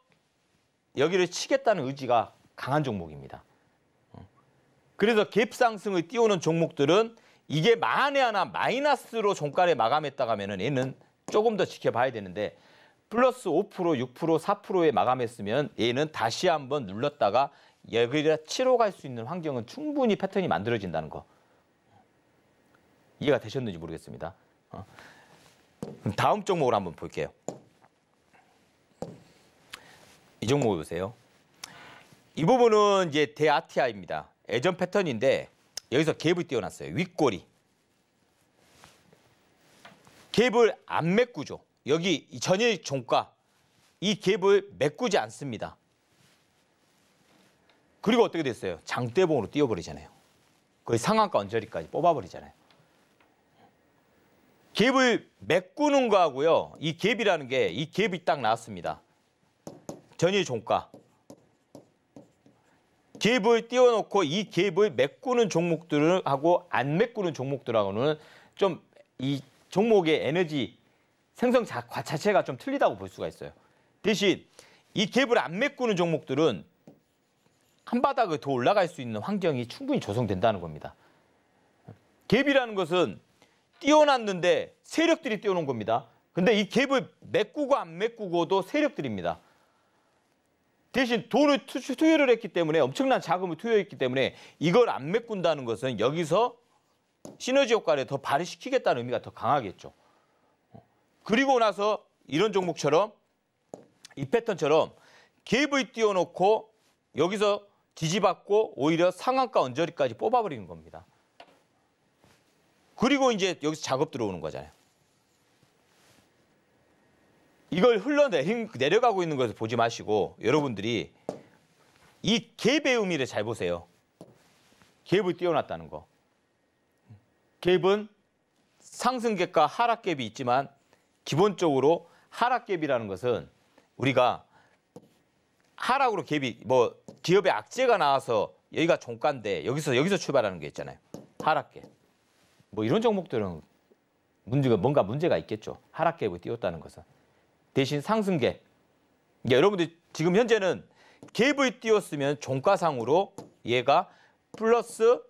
여기를 치겠다는 의지가 강한 종목입니다. 그래서 갭 상승을 띄우는 종목들은 이게 만에 하나 마이너스로 종가를 마감했다가 하면은 얘는 조금 더 지켜봐야 되는데 플러스 5%, 6%, 4%에 마감했으면 얘는 다시 한번 눌렀다가 여기를 치러 갈 수 있는 환경은 충분히 패턴이 만들어진다는 거. 이해가 되셨는지 모르겠습니다. 그럼 다음 종목을 한번 볼게요. 이 종목을 보세요. 이 부분은 이제 대아티아입니다. 예전 패턴인데 여기서 갭을 띄워놨어요. 윗꼬리. 갭을 안 메꾸죠. 여기 전일 종가 이 갭을 메꾸지 않습니다. 그리고 어떻게 됐어요? 장대봉으로 띄워버리잖아요. 거의 상한가 언저리까지 뽑아버리잖아요. 갭을 메꾸는 거하고요. 이 갭이라는 게 이 갭이 딱 나왔습니다. 전일 종가. 갭을 띄워놓고 이 갭을 메꾸는 종목들하고 안 메꾸는 종목들하고는 좀 이 종목의 에너지 생성 자체가 좀 틀리다고 볼 수가 있어요. 대신 이 갭을 안 메꾸는 종목들은 한 바닥을 더 올라갈 수 있는 환경이 충분히 조성된다는 겁니다. 갭이라는 것은 띄워놨는데 세력들이 띄워놓은 겁니다. 근데 이 갭을 메꾸고 안 메꾸고도 세력들입니다. 대신 돈을 투여를 했기 때문에 엄청난 자금을 투여했기 때문에 이걸 안 메꾼다는 것은 여기서 시너지 효과를 더 발휘시키겠다는 의미가 더 강하겠죠. 그리고 나서 이런 종목처럼 이 패턴처럼 갭을 띄워놓고 여기서 지지받고 오히려 상한가 언저리까지 뽑아버리는 겁니다. 그리고 이제 여기서 작업 들어오는 거잖아요. 이걸 흘러내려가고 있는 것을 보지 마시고 여러분들이 이 갭의 의미를 잘 보세요. 갭을 띄워놨다는 거. 갭은 상승갭과 하락갭이 있지만 기본적으로 하락갭이라는 것은 우리가 하락으로 갭이 뭐 기업의 악재가 나와서 여기가 종가인데 여기서 출발하는 게 있잖아요. 하락갭. 뭐 이런 종목들은 뭔가 문제가 있겠죠. 하락갭을 띄웠다는 것은. 대신 상승갭. 그러니까 여러분들 지금 현재는 갭을 띄웠으면 종가상으로 얘가 플러스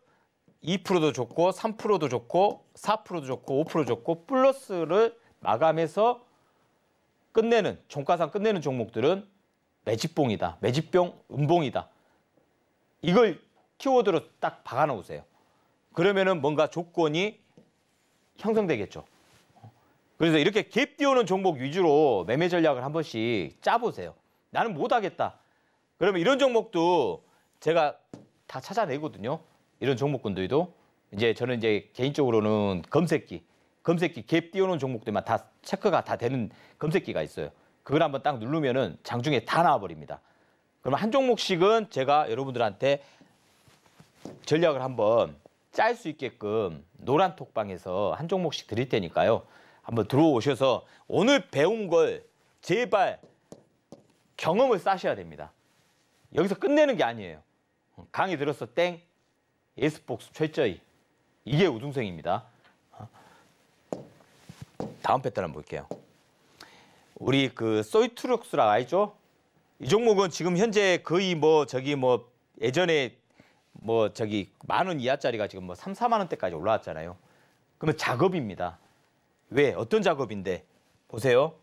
2%도 좋고 3%도 좋고 4%도 좋고 5% 좋고 플러스를 마감해서 끝내는 종가상 끝내는 종목들은 매집봉이다. 매집봉 음봉이다. 이걸 키워드로 딱 박아놓으세요. 그러면은 뭔가 조건이 형성되겠죠. 그래서 이렇게 갭 띄우는 종목 위주로 매매 전략을 한 번씩 짜보세요. 나는 못하겠다. 그러면 이런 종목도 제가 다 찾아내거든요. 이런 종목군들도 저는 이제 개인적으로는 검색기 갭 띄우는 종목들만 다 체크가 다 되는 검색기가 있어요. 그걸 한번 딱 누르면은 장중에 다 나와버립니다. 그러면 한 종목씩은 제가 여러분들한테 전략을 한번 짤 수 있게끔 노란 톡방에서 한 종목씩 드릴 테니까요. 한번 들어오셔서 오늘 배운 걸 제발 경험을 쌓으셔야 됩니다. 여기서 끝내는 게 아니에요. 강의 들었어 땡. 예스복수 철저히. 이게 우등생입니다. 다음 패턴 한번 볼게요. 우리 그 소이트룩스라 알죠? 이 종목은 지금 현재 거의 예전에 10,000원 이하짜리가 지금 3, 4만 원대까지 올라왔잖아요. 그러면 작업입니다. 왜? 어떤 작업인데? 보세요.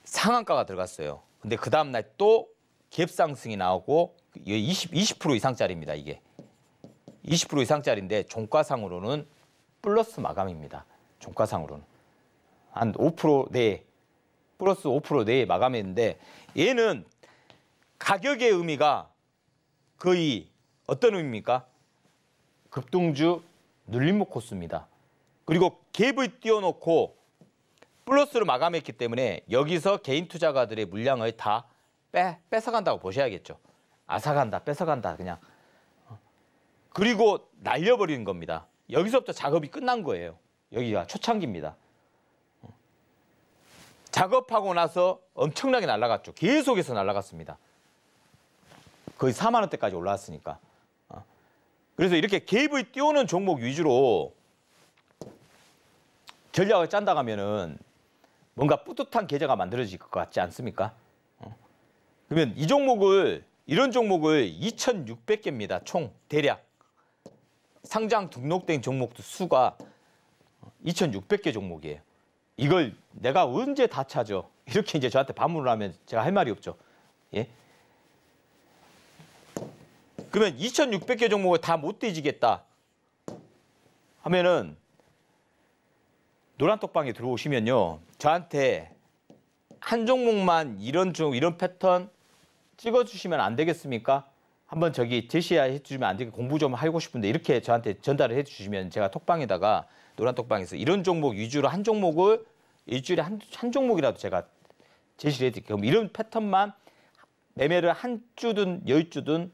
상한가가 들어갔어요. 근데 그 다음날 또 갭 상승이 나오고 20% 이상짜리입니다. 이게. 20% 이상짜리인데 종가상으로는 플러스 마감입니다. 종가상으로는. 한 5% 내에, 플러스 5% 내에 마감했는데 얘는 가격의 의미가 거의 어떤 의미입니까? 급등주 눌림목 코스입니다. 그리고 갭을 띄워놓고 플러스로 마감했기 때문에 여기서 개인 투자가들의 물량을 다 뺏어간다고 보셔야겠죠. 앗아간다, 뺏어간다 그냥. 그리고 날려버리는 겁니다. 여기서부터 작업이 끝난 거예요. 여기가 초창기입니다. 작업하고 나서 엄청나게 날아갔죠. 계속해서 날아갔습니다. 거의 4만 원대까지 올라왔으니까. 그래서 이렇게 갭을 띄우는 종목 위주로 전략을 짠다 하면은 뭔가 뿌듯한 계좌가 만들어질 것 같지 않습니까? 그러면 이런 종목을 2,600개입니다. 총 대략. 상장 등록된 종목도 수가 2,600개 종목이에요. 이걸 내가 언제 다 찾아? 이렇게 이제 저한테 반문을 하면 제가 할 말이 없죠. 예? 그러면 2,600개 종목을 다 못 뒤지겠다 하면은 노란톡방에 들어오시면요. 저한테 한 종목만 이런 패턴 찍어주시면 안 되겠습니까? 한번 저기 제시해 주시면 안 되겠 공부 좀 하고 싶은데 이렇게 저한테 전달을 해 주시면 제가 톡방에다가 노란톡방에서 이런 종목 위주로 한 종목을 일주일에 한 종목이라도 제가 제시를 해드릴게요. 그럼 이런 패턴만 매매를 한 주든 10주든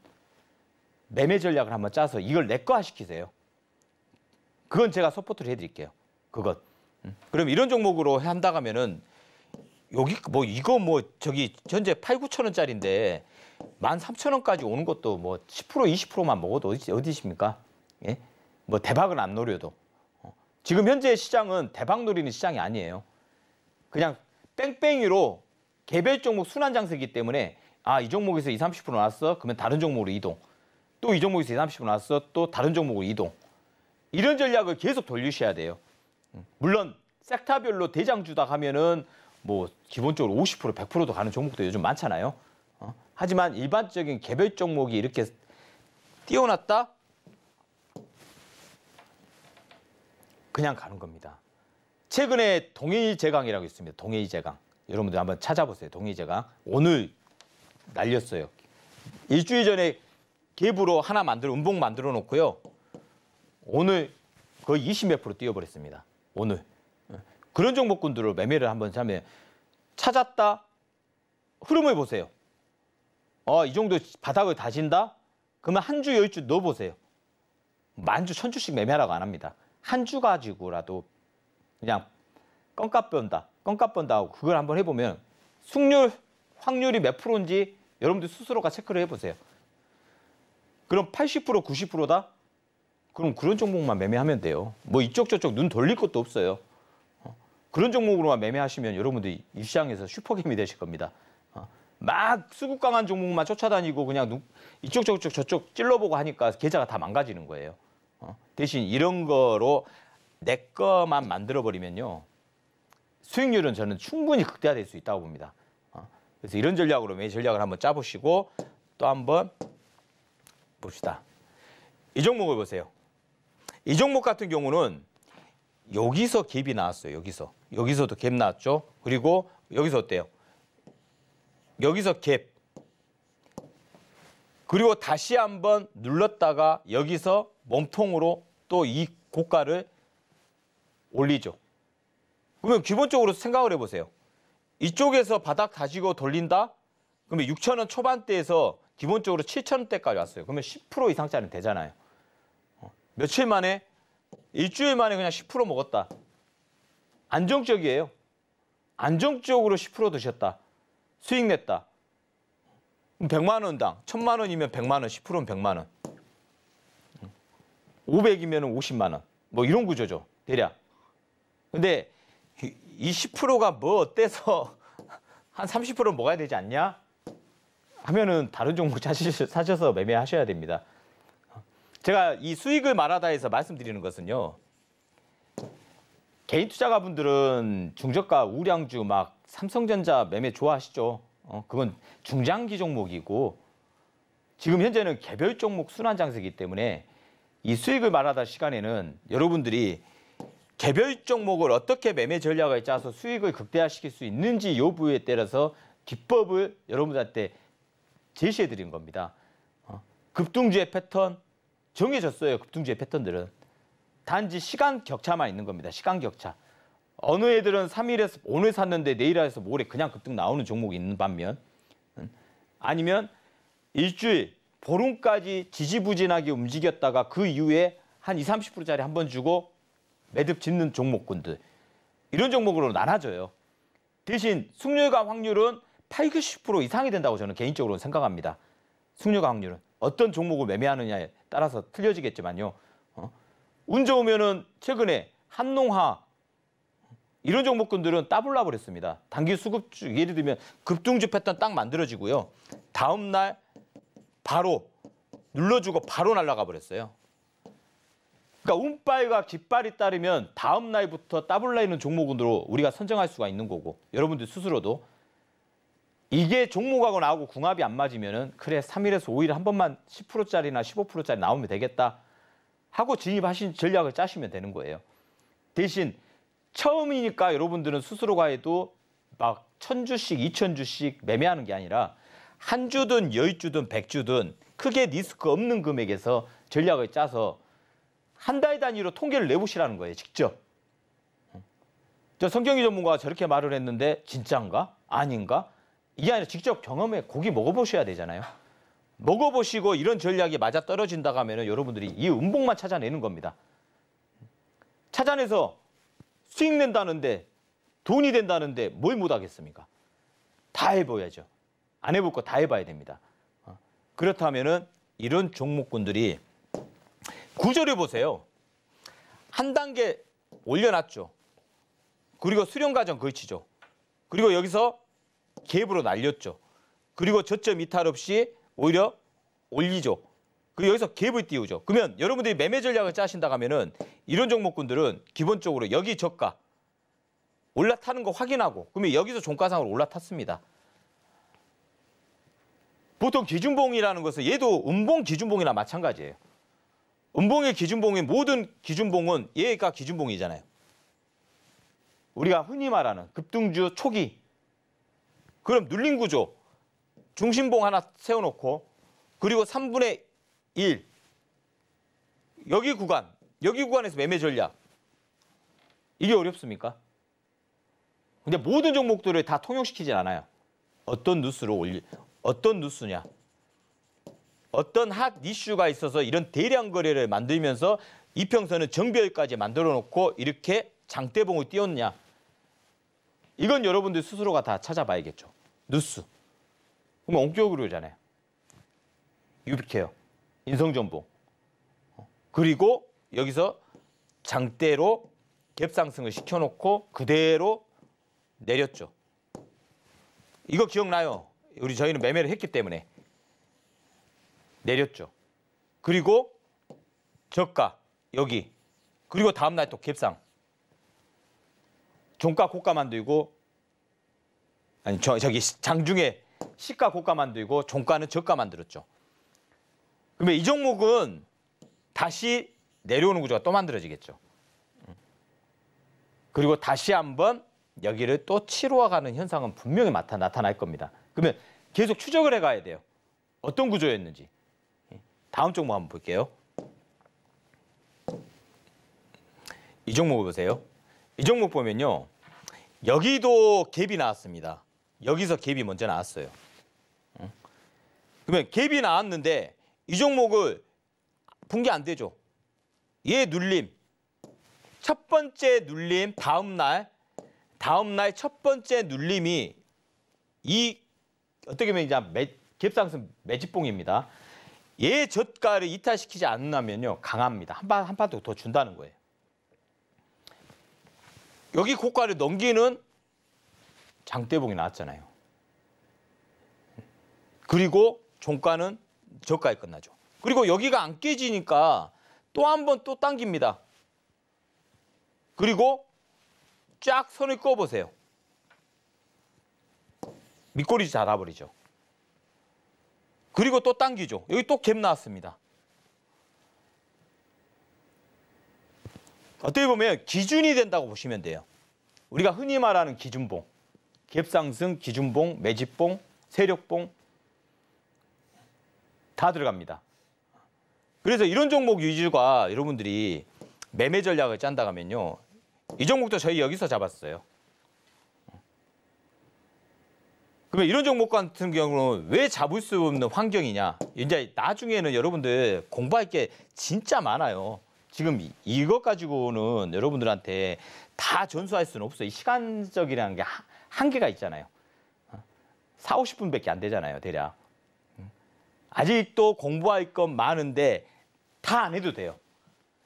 매매 전략을 한번 짜서 이걸 내꺼화 시키세요. 그건 제가 서포트를 해드릴게요. 그것. 그럼 이런 종목으로 한다 하면은 여기 뭐 이거 뭐 저기 현재 8,9천 원짜리인데 13,000원까지 오는 것도 뭐 10% 20%만 먹어도 어디십니까? 예? 뭐 대박은 안 노려도. 지금 현재 시장은 대박 노리는 시장이 아니에요. 그냥 뺑뺑이로 개별 종목 순환 장세이기 때문에 아, 이 종목에서 20, 30% 나왔어? 그러면 다른 종목으로 이동. 또 이 종목에서 20, 30% 나왔어? 또 다른 종목으로 이동. 이런 전략을 계속 돌리셔야 돼요. 물론 섹터별로 대장주다 하면은 뭐 기본적으로 50%, 100%도 가는 종목도 요즘 많잖아요. 하지만 일반적인 개별 종목이 이렇게 띄워놨다? 그냥 가는 겁니다. 최근에 동해이제강이라고 있습니다. 동해이제강. 여러분들 한번 찾아보세요. 동해이제강. 오늘 날렸어요. 일주일 전에 갭으로 하나 음봉 만들어 놓고요. 오늘 거의 20몇 프로 뛰어버렸습니다. 오늘. 그런 종목군들을 매매를 한번 하면 찾았다? 흐름을 보세요. 이 정도 바닥을 다진다? 그러면 한 주, 10주 넣어보세요. 만주, 1000주씩 매매하라고 안 합니다. 한 주 가지고라도 그냥 껌값 번다 하고 그걸 한번 해보면 승률, 확률이 몇 프로인지 여러분들 스스로가 체크를 해보세요. 그럼 80%, 90%다? 그럼 그런 종목만 매매하면 돼요. 뭐 이쪽 저쪽 눈 돌릴 것도 없어요. 그런 종목으로만 매매하시면 여러분들이 이 시장에서 슈퍼게임이 되실 겁니다. 막 수급 강한 종목만 쫓아다니고 그냥 이쪽 저쪽 찔러보고 하니까 계좌가 다 망가지는 거예요. 대신 이런 거로 내 거만 만들어버리면요. 수익률은 저는 충분히 극대화될 수 있다고 봅니다. 그래서 이런 전략으로 매매 전략을 한번 짜보시고 또 한번 봅시다. 이 종목을 보세요. 이 종목 같은 경우는 여기서 갭이 나왔어요. 여기서도 갭 나왔죠. 그리고 여기서 어때요? 여기서 갭. 그리고 다시 한번 눌렀다가 여기서 몸통으로 또 이 고가를 올리죠. 그러면 기본적으로 생각을 해보세요. 이쪽에서 바닥 다지고 돌린다? 그러면 6,000원 초반대에서 기본적으로 7,000원대까지 왔어요. 그러면 10% 이상짜리는 되잖아요. 며칠 만에, 일주일 만에 그냥 10% 먹었다. 안정적이에요. 안정적으로 10% 드셨다. 수익 냈다. 100만 원당, 1,000만 원이면 100만 원, 10%는 100만 원. 500이면 50만 원. 뭐 이런 구조죠. 대략. 근데 이 10%가 뭐 어때서 한 30% 먹어야 되지 않냐? 하면은 다른 종목 사셔서 매매하셔야 됩니다. 제가 이 수익을 말하다 해서 말씀드리는 것은요. 개인 투자가분들은 중저가 우량주 막 삼성전자 매매 좋아하시죠. 그건 중장기 종목이고 지금 현재는 개별 종목 순환 장세이기 때문에 이 수익을 말하다 시간에는 여러분들이 개별 종목을 어떻게 매매 전략을 짜서 수익을 극대화시킬 수 있는지 여부에 따라서 기법을 여러분들한테 제시해 드린 겁니다. 급등주의 패턴 정해졌어요. 급등주의 패턴들은. 단지 시간 격차만 있는 겁니다. 시간 격차. 어느 애들은 3일에서 오늘 샀는데 내일 해서 모레 그냥 급등 나오는 종목이 있는 반면 아니면 일주일, 보름까지 지지부진하게 움직였다가 그 이후에 한 20, 30%짜리 한 번 주고 매듭 짓는 종목군들. 이런 종목으로 나눠져요. 대신 승률과 확률은 80% 이상이 된다고 저는 개인적으로 생각합니다. 승률과 확률은. 어떤 종목을 매매하느냐에 따라서 틀려지겠지만요. 운 좋으면은 최근에 한농화 이런 종목군들은 따블락을 했습니다. 단기 수급주 예를 들면 급등주 패턴 딱 만들어지고요. 다음 날 바로 눌러주고 바로 날아가 버렸어요. 그러니까 운빨과 깃발이 따르면 다음 날부터 따블라 있는 종목으로 우리가 선정할 수가 있는 거고 여러분들 스스로도 이게 종목하고 나하고 궁합이 안 맞으면은 그래 3일에서 5일에 한 번만 10%짜리나 15%짜리 나오면 되겠다 하고 진입하신 전략을 짜시면 되는 거예요. 대신 처음이니까 여러분들은 스스로가 해도 막 1000주씩 2000주씩 매매하는 게 아니라 한 주든 10주든 100주든 크게 리스크 없는 금액에서 전략을 짜서 한 달 단위로 통계를 내보시라는 거예요. 직접. 저 성경이 전문가가 저렇게 말을 했는데 진짜인가? 아닌가? 이게 아니라 직접 경험해 고기 먹어보셔야 되잖아요. 먹어보시고 이런 전략이 맞아떨어진다고 하면 여러분들이 이 음봉만 찾아내는 겁니다. 찾아내서 수익 낸다는데 돈이 된다는데 뭘 못하겠습니까? 다 해봐야죠. 안 해볼 거 다 해봐야 됩니다. 그렇다면은 이런 종목군들이 구조를 보세요. 한 단계 올려놨죠. 그리고 수렴 과정 걸치죠. 그리고 여기서 갭으로 날렸죠. 그리고 저점 이탈 없이 오히려 올리죠. 그리고 여기서 갭을 띄우죠. 그러면 여러분들이 매매 전략을 짜신다고 하면은 이런 종목군들은 기본적으로 여기 저가 올라타는 거 확인하고 그러면 여기서 종가상으로 올라탔습니다. 보통 기준봉이라는 것은 얘도 음봉 기준봉이나 마찬가지예요. 음봉의 기준봉인 모든 기준봉은 얘가 기준봉이잖아요. 우리가 흔히 말하는 급등주 초기 그럼 눌림 구조 중심봉 하나 세워놓고 그리고 3분의 1 여기 구간에서 매매 전략 이게 어렵습니까? 근데 모든 종목들을 다 통용시키진 않아요. 어떤 뉴스냐 어떤 핫 이슈가 있어서 이런 대량 거래를 만들면서 이평선은 정배열까지 만들어 놓고 이렇게 장대봉을 띄웠냐 이건 여러분들 스스로가 다 찾아봐야겠죠. 뉴스 그러면 원격으로잖아요. 유비케어 인성전봉 그리고 여기서 장대로 갭상승을 시켜놓고 그대로 내렸죠. 이거 기억나요? 저희는 매매를 했기 때문에 내렸죠. 그리고 저가 여기 그리고 다음날 또 갭상 종가 고가 만들고 아니 저기 장중에 시가 고가 만들고 종가는 저가 만들었죠. 그러면 이 종목은 다시 내려오는 구조가 또 만들어지겠죠. 그리고 다시 한번 여기를 또 치러와 가는 현상은 분명히 나타날 겁니다. 그러면 계속 추적을 해가야 돼요. 어떤 구조였는지. 다음 종목 한번 볼게요. 이 종목을 보세요. 이 종목 보면요. 여기도 갭이 나왔습니다. 여기서 갭이 먼저 나왔어요. 그러면 갭이 나왔는데 이 종목을 붕괴 안 되죠. 얘 눌림. 첫 번째 눌림 다음 날 첫 번째 눌림이 이 어떻게 보면 이제 갭상승 매집봉입니다. 얘 저가를 이탈시키지 않으면요 강합니다. 한 판 더 준다는 거예요. 여기 고가를 넘기는 장대봉이 나왔잖아요. 그리고 종가는 저가에 끝나죠. 그리고 여기가 안 깨지니까 또 한 번 또 당깁니다. 그리고 쫙 선을 그어보세요. 밑꼬리 잡아버리죠. 그리고 또 당기죠. 여기 또 갭 나왔습니다. 어떻게 보면 기준이 된다고 보시면 돼요. 우리가 흔히 말하는 기준봉, 갭상승, 기준봉, 매집봉, 세력봉 다 들어갑니다. 그래서 이런 종목 위주가 여러분들이 매매 전략을 짠다 하면요. 이 종목도 저희 여기서 잡았어요. 그러면 이런 종목 같은 경우는 왜 잡을 수 없는 환경이냐. 이제 나중에는 여러분들 공부할 게 진짜 많아요. 지금 이것 가지고는 여러분들한테 다 전수할 수는 없어요. 이 시간적이라는 게 한계가 있잖아요. 4, 50분밖에 안 되잖아요, 대략. 아직도 공부할 건 많은데 다 안 해도 돼요.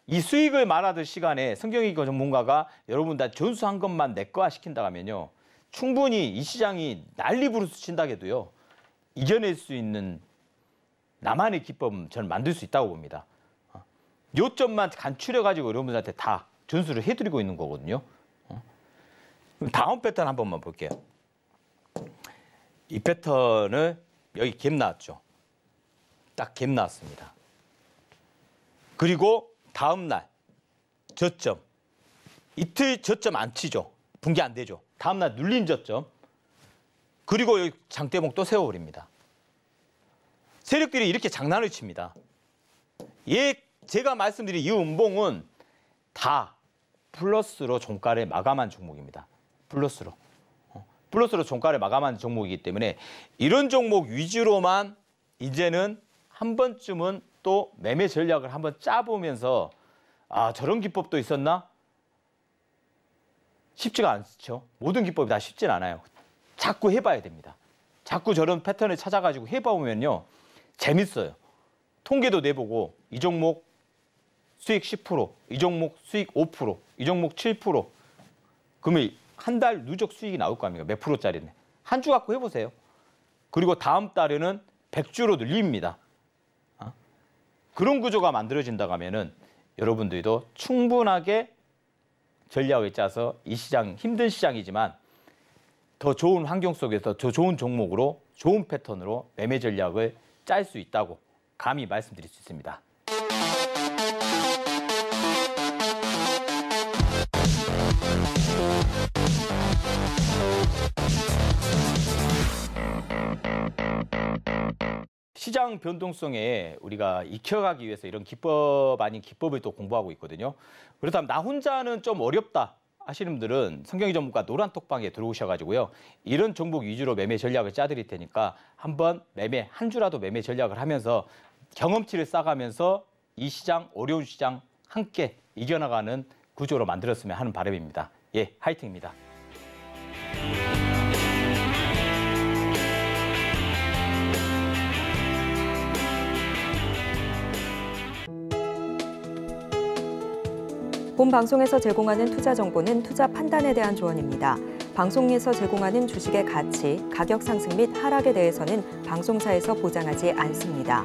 이 수익을 말하던 시간에 성경이고 전문가가 여러분 다 전수한 것만 내 거화 시킨다 하면요. 충분히 이 시장이 난리 부르스 친다 해도요. 이겨낼 수 있는 나만의 기법은 저는 만들 수 있다고 봅니다. 요점만 간추려가지고 여러분들한테 다 전수를 해드리고 있는 거거든요. 그럼 다음 패턴 한 번만 볼게요. 이 패턴을 여기 갭 나왔죠. 딱 갭 나왔습니다. 그리고 다음 날 저점. 이틀 저점 안 치죠. 붕괴 안 되죠. 다음 날 눌린 저점. 그리고 여기 장대목 또 세워버립니다. 세력들이 이렇게 장난을 칩니다. 제가 말씀드린 이 음봉은 다 플러스로 종가를 마감한 종목입니다. 플러스로 종가를 마감한 종목이기 때문에 이런 종목 위주로만 이제는 한 번쯤은 또 매매 전략을 한번 짜보면서 아 저런 기법도 있었나? 쉽지가 않죠. 모든 기법이 다 쉽진 않아요. 자꾸 해봐야 됩니다. 자꾸 저런 패턴을 찾아가지고 해보면요. 재밌어요. 통계도 내보고 이 종목 수익 10%, 이 종목 수익 5%, 이 종목 7%. 그러면 한 달 누적 수익이 나올 거 아닙니까? 몇 프로짜리는. 한 주 갖고 해보세요. 그리고 다음 달에는 100주로 늘립니다. 그런 구조가 만들어진다고 하면은 여러분들도 충분하게 전략을 짜서 이 시장, 힘든 시장이지만 더 좋은 환경 속에서 더 좋은 종목으로 좋은 패턴으로 매매 전략을 짤 수 있다고 감히 말씀드릴 수 있습니다. 시장 변동성에 우리가 익혀가기 위해서 이런 기법 아닌 기법을 또 공부하고 있거든요. 그렇다면 나 혼자는 좀 어렵다 하시는 분들은 성경이 전문가 노란톡방에 들어오셔가지고요. 이런 종목 위주로 매매 전략을 짜드릴 테니까 한번 한 주라도 매매 전략을 하면서 경험치를 쌓아가면서 이 시장, 어려운 시장 함께 이겨나가는 구조로 만들었으면 하는 바람입니다. 예, 화이팅입니다. 본 방송에서 제공하는 투자 정보는 투자 판단에 대한 조언입니다. 방송에서 제공하는 주식의 가치, 가격 상승 및 하락에 대해서는 방송사에서 보장하지 않습니다.